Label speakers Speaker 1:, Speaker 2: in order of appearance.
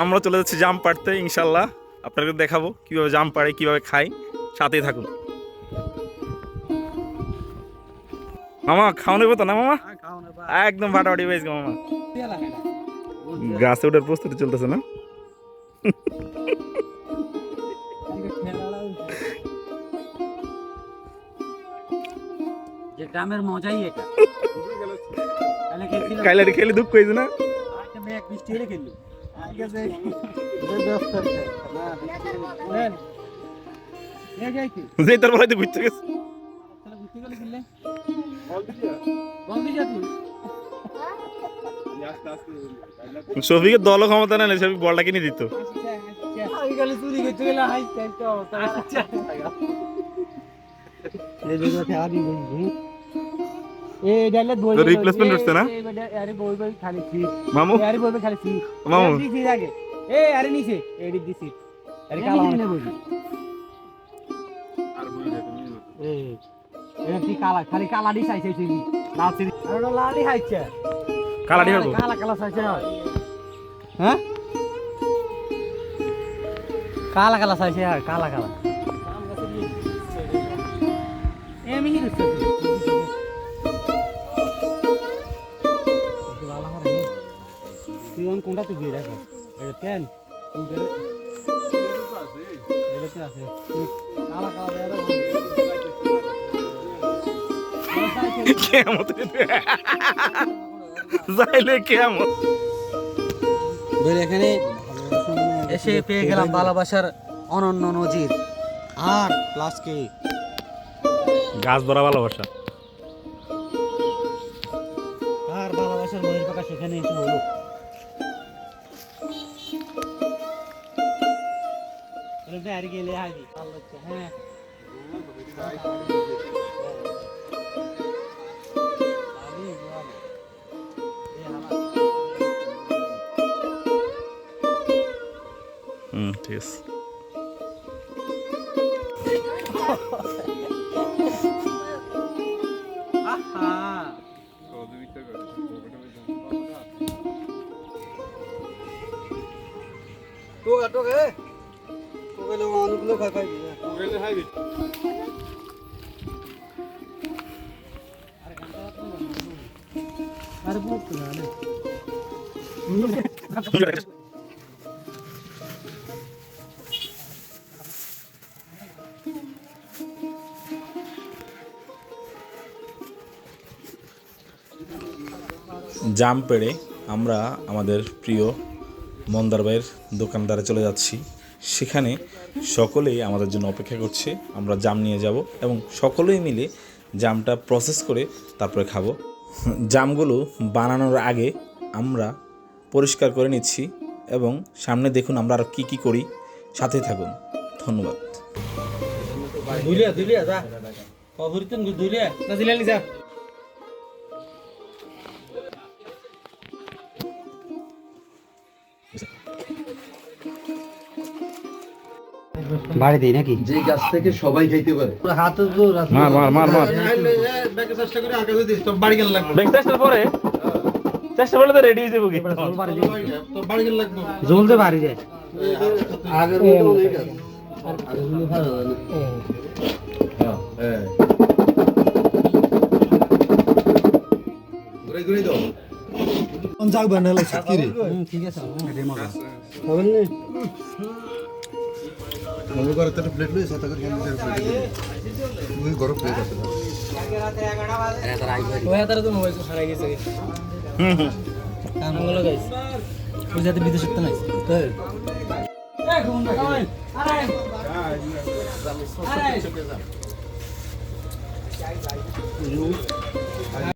Speaker 1: আমরা চলে যাচ্ছি জাম পাড়তে ইনশাল্লাহ। আপনাদের দেখাবো কিভাবে জাম পাড়ে, কিভাবে খাই, সাথেই থাকুন। মামা খাওয়া নেবো তো না মামা? একদম ফাটাফাটি পেয়েছি মামা। গাছে ওঠার প্রস্তুতি চলতেছে না?
Speaker 2: গ্রামের মজাই এটা।
Speaker 1: কাইলারি খেলে দুঃখ হয়েছে না?
Speaker 2: বৃষ্টি হলে খেললি
Speaker 1: যে তার বলাইতে ঘুরতে গেছে। শফিকের দল ক্ষমতা না, শফিক বলটা কিনে দিত। রিপ্লেসমেন্ট হচ্ছে না মামু? মামু
Speaker 2: খালি কালাডি চাইছে লালি খাইছে
Speaker 1: কালাডি হবো।
Speaker 2: কালা কালা চাইছে হ্যাঁ, কালা কালা চাইছে আর কালা কালা এমনি দিচ্ছে তুই কোনটা তুই দিয়ে রাখো এটা কেন এটা আছে কালা কালা
Speaker 1: কেমত যাইলে কেমন।
Speaker 2: এখানে এসে পেয়ে গেলাম ভালোবাসার অনন্য নজির আর প্লাস কে
Speaker 1: গাছ ধরা ভালোবাসা
Speaker 2: আর ভালোবাসার বহির প্রকাশ এখানে এসে হলো। আর গেলে হাজি হ্যাঁ
Speaker 1: ঠিক আছে। জাম পেড়ে আমরা আমাদের প্রিয় মন্দার ভাইয়ের দোকানদারে চলে যাচ্ছি। সেখানে সকলেই আমাদের জন্য অপেক্ষা করছে। আমরা জাম নিয়ে যাব এবং সকলেই মিলে জামটা প্রসেস করে তারপরে খাবো। জামগুলো বানানোর আগে আমরা পরিষ্কার করে নিচ্ছি এবং সামনে দেখুন আমরা আর কী কী করি, সাথে থাকুন। ধন্যবাদ।
Speaker 2: বাড়ি দিই নাকি
Speaker 3: যে গাছ থেকে সবাই খাইতে পারে।
Speaker 2: হাতে
Speaker 1: মার মার মার মার
Speaker 3: চেষ্টা করে আগে যদি তো বাড়ি গেল লাগবে।
Speaker 1: চেষ্টা পরে চেষ্টা করলে তো রেডি হয়ে যাবো কি?
Speaker 3: তো বাড়ি গেল লাগবে।
Speaker 2: জলতে বাড়ি যায়
Speaker 3: আগের মতো অনেক আছে। আগে গুলো ভালো হয় না। হ্যাঁ ঘুরে ঘুরে দাও। কোন জাগ বানালে কি রে?
Speaker 2: ঠিক আছে এটাই মজা হবেন না
Speaker 3: মনে করে তো প্লেট লই সাথে করে কেন প্লেট তুই গরম প্লেট আছে
Speaker 2: ওই হাতারে তো মোবাইল হারাই গেছে কামগুলো গাইস ওই যাতে বিদেশ করতে নাই আরে